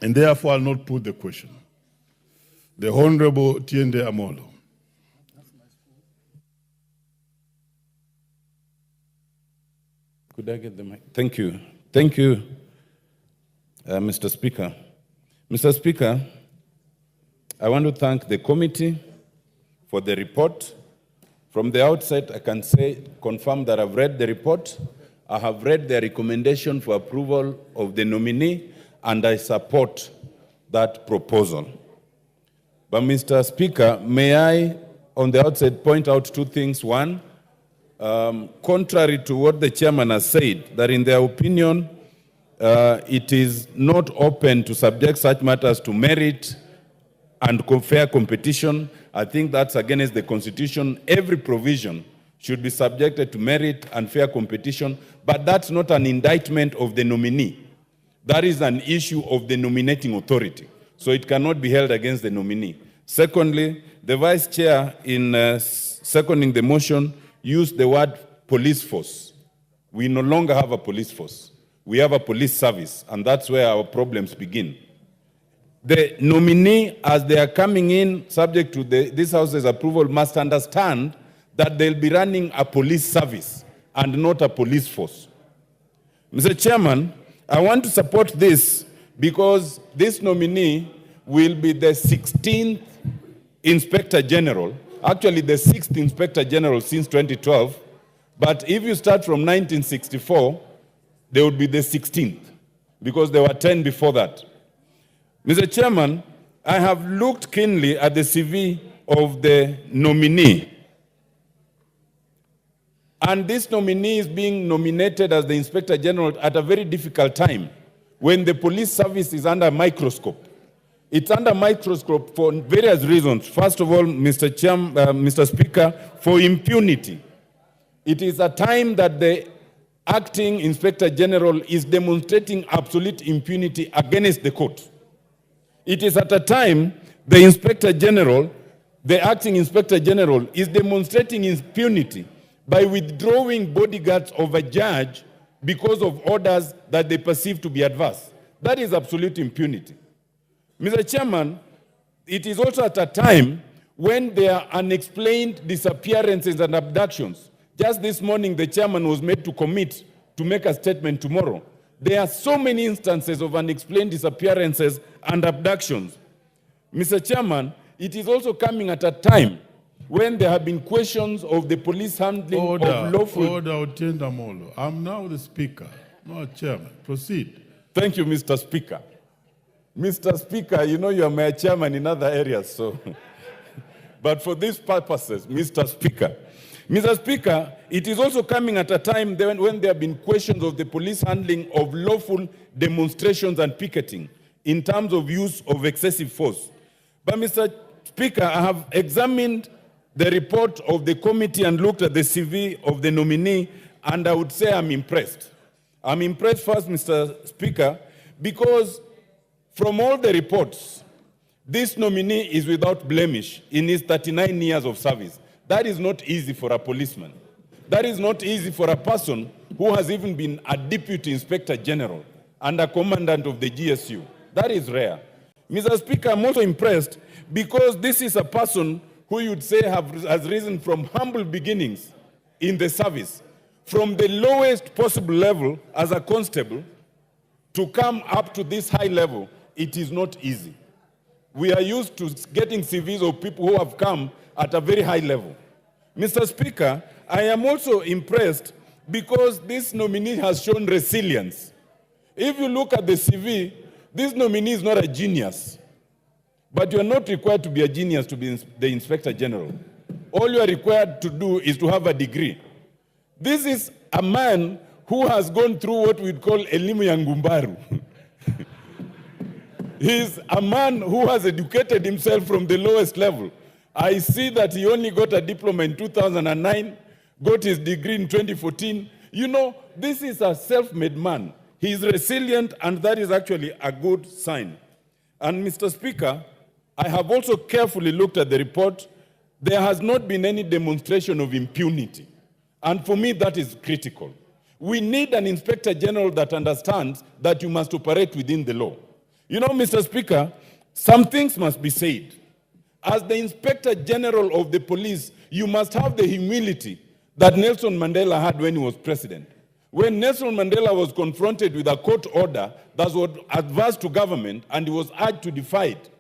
and therefore I'll not put the question. The Honorable Otiende Amolo. Could I get the mic? Thank you. Thank you, Mr. Speaker. Mr. Speaker, I want to thank the committee for the report. From the outset, I can confirm that I've read the report. I have read the recommendation for approval of the nominee, and I support that proposal. But Mr. Speaker, may I, on the outset, point out two things. One, contrary to what the chairman has said, that in their opinion, it is not open to subject such matters to merit and fair competition. I think that's against the Constitution. Every provision should be subjected to merit and fair competition, but that's not an indictment of the nominee. That is an issue of the nominating authority, so it cannot be held against the nominee. Secondly, the Vice Chair, in seconding the motion, used the word police force. We no longer have a police force. We have a police service, and that's where our problems begin. The nominee, as they are coming in, subject to this House's approval, must understand that they'll be running a police service and not a police force. Mr. Chairman, I want to support this because this nominee will be the 16th Inspector General, actually the 6th Inspector General since 2012, but if you start from 1964, they would be the 16th, because there were 10 before that. Mr. Chairman, I have looked keenly at the CV of the nominee. And this nominee is being nominated as the Inspector General at a very difficult time, when the police service is under microscope. It's under microscope for various reasons. First of all, Mr. Speaker, for impunity. It is a time that the acting Inspector General is demonstrating absolute impunity against the court. It is at a time the Inspector General, the acting Inspector General, is demonstrating impunity by withdrawing bodyguards of a judge because of orders that they perceive to be adverse. That is absolute impunity. Mr. Chairman, it is also at a time when there are unexplained disappearances and abductions. Just this morning, the chairman was made to commit to make a statement tomorrow. There are so many instances of unexplained disappearances and abductions. Mr. Chairman, it is also coming at a time when there have been questions of the police handling of lawful... Order, Otiende Amolo. I'm now the Speaker, not Chairman. Proceed. Thank you, Mr. Speaker. Mr. Speaker, you know you are my chairman in other areas, so... But for these purposes, Mr. Speaker, it is also coming at a time when there have been questions of the police handling of lawful demonstrations and picketing in terms of use of excessive force. But Mr. Speaker, I have examined the report of the committee and looked at the CV of the nominee, and I would say I'm impressed. I'm impressed first, Mr. Speaker, because from all the reports, this nominee is without blemish in his 39 years of service. That is not easy for a policeman. That is not easy for a person who has even been a deputy inspector general and a commandant of the GSU. That is rare. Mr. Speaker, I'm also impressed because this is a person who you'd say has risen from humble beginnings in the service, from the lowest possible level as a constable to come up to this high level. It is not easy. We are used to getting CVs of people who have come at a very high level. Mr. Speaker, I am also impressed because this nominee has shown resilience. If you look at the CV, this nominee is not a genius. But you are not required to be a genius to be the Inspector General. All you are required to do is to have a degree. This is a man who has gone through what we'd call elimu ya ngumbaru. He's a man who has educated himself from the lowest level. I see that he only got a diploma in 2009, got his degree in 2014. You know, this is a self-made man. He is resilient, and that is actually a good sign. And Mr. Speaker, I have also carefully looked at the report. There has not been any demonstration of impunity. And for me, that is critical. We need an Inspector General that understands that you must operate within the law. You know, Mr. Speaker, some things must be said. As the Inspector General of the police, you must have the humility that Nelson Mandela had when he was president. When Nelson Mandela was confronted with a court order that was adverse to government and he was urged to defy it,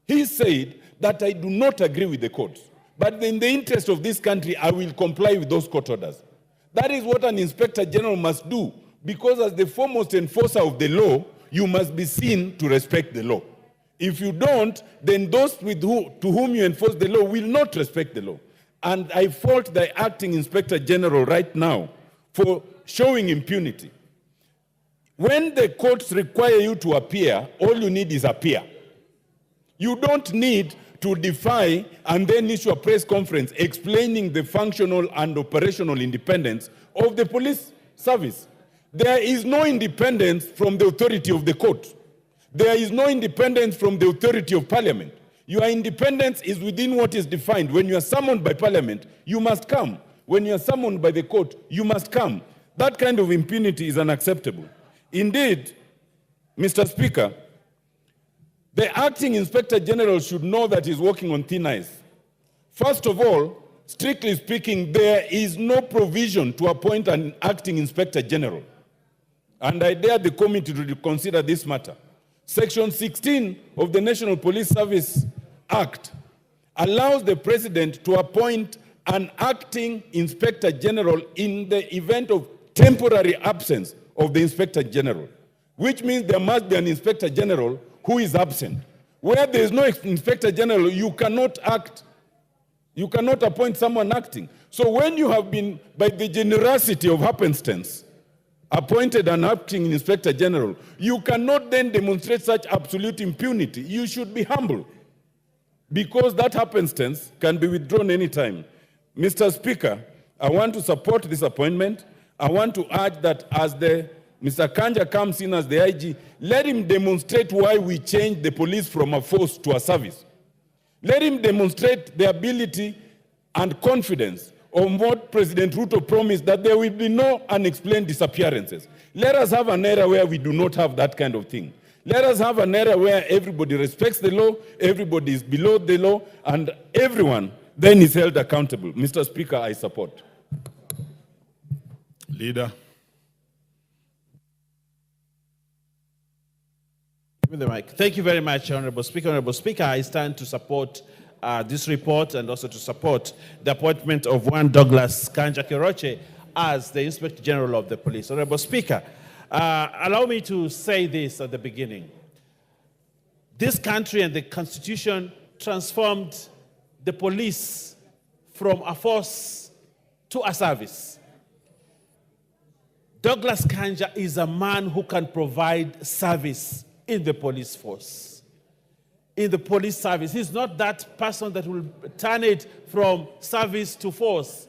he said that I do not agree with the court, but in the interest of this country, I will comply with those court orders. That is what an Inspector General must do, because as the foremost enforcer of the law, you must be seen to respect the law. If you don't, then those to whom you enforce the law will not respect the law. And I fault the acting Inspector General right now for showing impunity. When the courts require you to appear, all you need is appear. You don't need to defy and then issue a press conference explaining the functional and operational independence of the police service. There is no independence from the authority of the court. There is no independence from the authority of parliament. Your independence is within what is defined. When you are summoned by parliament, you must come. When you are summoned by the court, you must come. That kind of impunity is unacceptable. Indeed, Mr. Speaker, the acting Inspector General should know that he's working on thin ice. First of all, strictly speaking, there is no provision to appoint an acting Inspector General. And I dare the committee to consider this matter. Section 16 of the National Police Service Act allows the President to appoint an acting Inspector General in the event of temporary absence of the Inspector General, which means there must be an Inspector General who is absent. Where there is no Inspector General, you cannot act. You cannot appoint someone acting. So when you have been, by the generosity of happenstance, appointed an acting Inspector General, you cannot then demonstrate such absolute impunity. You should be humble, because that happenstance can be withdrawn anytime. Mr. Speaker, I want to support this appointment. I want to urge that as Mr. Kanja comes in as the IG, let him demonstrate why we changed the police from a force to a service. Let him demonstrate the ability and confidence on what President Ruto promised, that there will be no unexplained disappearances. Let us have an era where we do not have that kind of thing. Let us have an era where everybody respects the law, everybody is below the law, and everyone then is held accountable. Mr. Speaker, I support. Leader. Give me the mic. Thank you very much, Honorable Speaker. Honorable Speaker, I stand to support this report and also to support the appointment of one Douglas Kanja Kiroche as the Inspector General of the Police. Honorable Speaker, allow me to say this at the beginning. This country and the Constitution transformed the police from a force to a service. Douglas Kanja is a man who can provide service in the police force, in the police service. He's not that person that will turn it from service to force.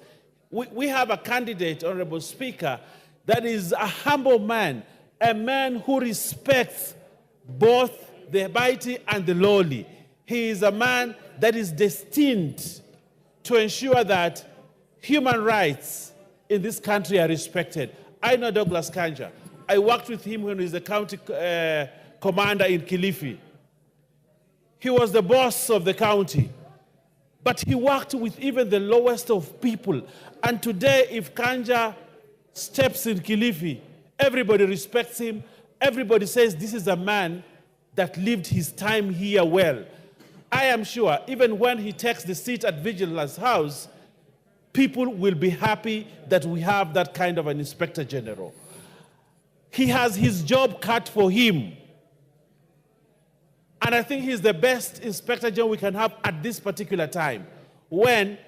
We have a candidate, Honorable Speaker, that is a humble man, a man who respects both the mighty and the lowly. He is a man that is destined to ensure that human rights in this country are respected. I know Douglas Kanja. I worked with him when he was the county commander in Kilifi. He was the boss of the county, but he worked with even the lowest of people. And today, if Kanja steps in Kilifi, everybody respects him. Everybody says this is a man that lived his time here well. I am sure even when he takes the seat at Vigilance House, people will be happy that we have that kind of an Inspector General. He has his job cut for him. And I think he's the best Inspector General we can have at this particular time, when